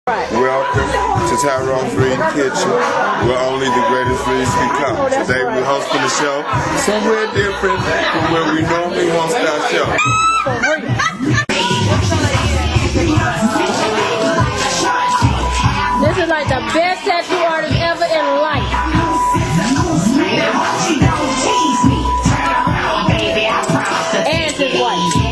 Welcome to Tyrone Free Kitchen, where only the greatest leads can come. Today we're hosting the show somewhere different from where we normally host our show. This is like the best tattoo artist ever in life. And his wife.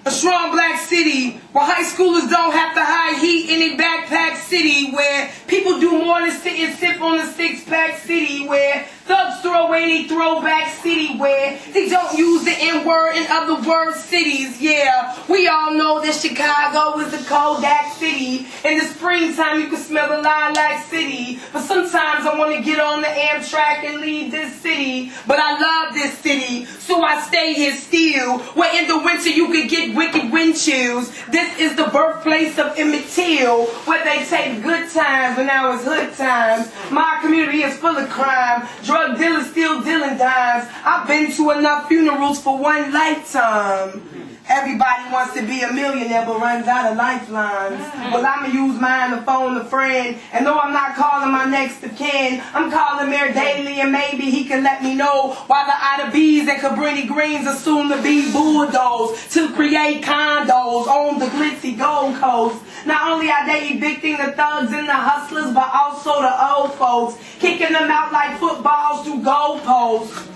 A strong black city where high schoolers don't have to hide heat in a backpack city, where people do more than sit and sip on a six-pack city, where thugs throw away they throwback city, where they don't use the N-word in other word cities. Yeah, we all know that Chicago is a Kodak city. In the springtime you can smell the lilac city, but sometimes I want to get on the Amtrak and leave this city. But I love this city, so I stay here still, where in the winter you could get wicked wind chills. This is the birthplace of Emmett Till, where they take good times when now it's hood times. My community is full of crime, drug dealers still dealing dimes. I've been to enough funerals for one lifetime. Everybody wants to be a millionaire but runs out of lifelines. Well, I'ma use mine to phone a friend, and though I'm not calling my next of kin, I'm calling Mayor Daily, and maybe he can let me know why the Ida B's and Cabrini Greens are soon to be bulldozed to create condos on the glitzy Gold Coast. Not only are they evicting the thugs and the hustlers, but also the old folks, kicking them out like footballs through goalposts.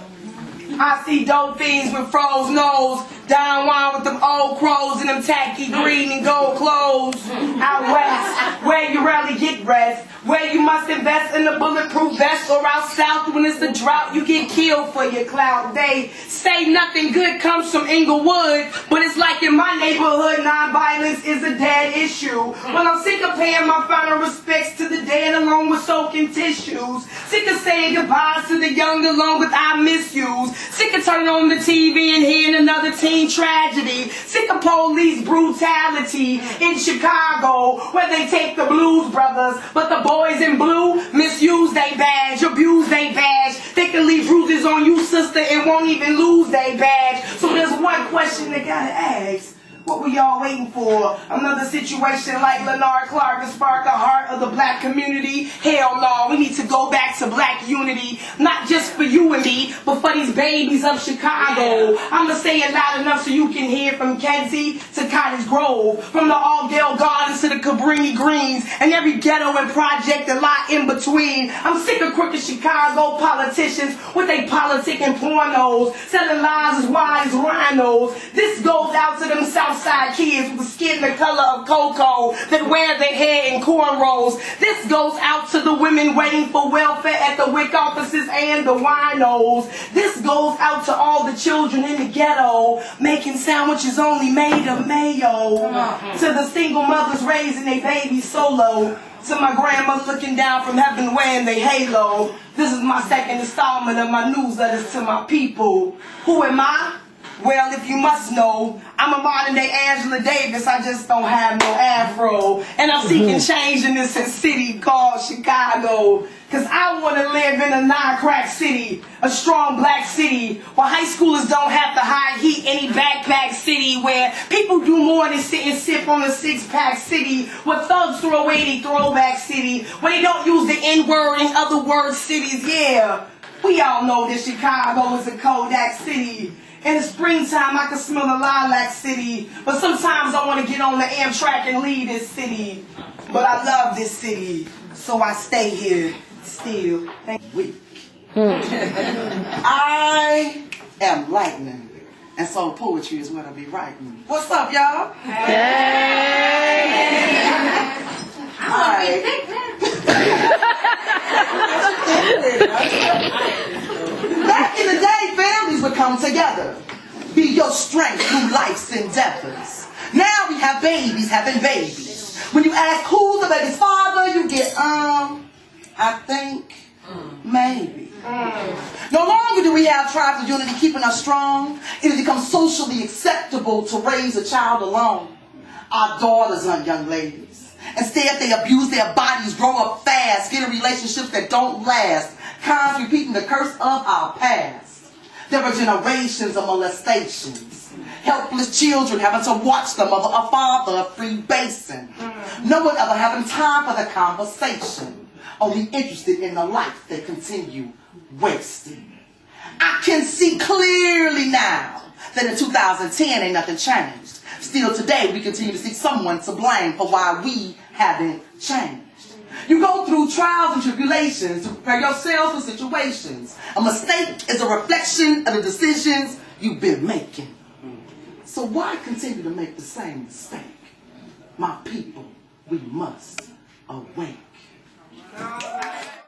I see dope fiends with froze nose, down wine with them old crows and them tacky green and gold clothes. Out west, where you rarely get rest, where you must invest in a bulletproof vest, or out south when it's the drought you get killed for your clout. They say nothing good comes from Inglewood, but it's like in my neighborhood nonviolence is a dead issue. Well, I'm sick of paying my final respects to the dead along with soaking tissues, sick of saying goodbyes to the young along with I miss yous, sick of turning on the TV and hearing another teen tragedy, sick of police brutality in Chicago, where they take the Blues Brothers, but the boys in blue misuse they badge, abuse they badge. They can leave bruises on you, sister, and won't even lose they badge. So there's one question they gotta ask. What were y'all waiting for? Another situation like Leonard Clark to spark the heart of the black community? Hell no, we need to go back to black unity. Not just for you and me, but for these babies of Chicago. I'ma say it loud enough so you can hear from Kenzie to Cottage Grove, from the All-Gale Gardens to the Cabrini Greens, and every ghetto and project a lot in between. I'm sick of crooked Chicago politicians with they politic and pornos, selling lies as wide as rhinos. This goes out to them Southside kids with the skin the color of cocoa that wear their hair in cornrows. This goes out to the women waiting for welfare at the WIC offices and the winos. This goes out to all the children in the ghetto making sandwiches only made of mayo. To the single mothers raising their babies solo. To my grandma looking down from heaven wearing their halo. This is my second installment of my newsletters to my people. Who am I? Well, if you must know, I'm a modern day Angela Davis, I just don't have no afro. And I'm seeking change in this city called Chicago. Cause I want to live in a non-crack city, a strong black city, where high schoolers don't have to hide heat in a backpack city, where people do more than sit and sip on a six-pack city, where thugs throw away they throwback city, where they don't use the N-word in other word cities. Yeah, we all know that Chicago is a Kodak city. In the springtime, I can smell the lilac city, but sometimes I want to get on the Amtrak and leave this city. But I love this city, so I stay here still. Thank you. I am lightning, and so poetry is what I be writing. What's up, y'all? Hey! Hi. Back in the day, families would come together, be your strength through life's endeavors. Now we have babies having babies. When you ask who's the baby's father, you get, I think. Maybe. No longer do we have tribes of unity keeping us strong. It has become socially acceptable to raise a child alone. Our daughters aren't young ladies. Instead, they abuse their bodies, grow up fast, get in relationships that don't last, constantly repeating the curse of our past. There are generations of molestations. Helpless children having to watch their mother or father free basing. No one ever having time for the conversation. Only interested in the life they continue wasting. I can see clearly now that in 2010 ain't nothing changed. Still today we continue to seek someone to blame for why we haven't changed. You go through trials and tribulations to prepare yourself for situations. A mistake is a reflection of the decisions you've been making. So why continue to make the same mistake? My people, we must awake.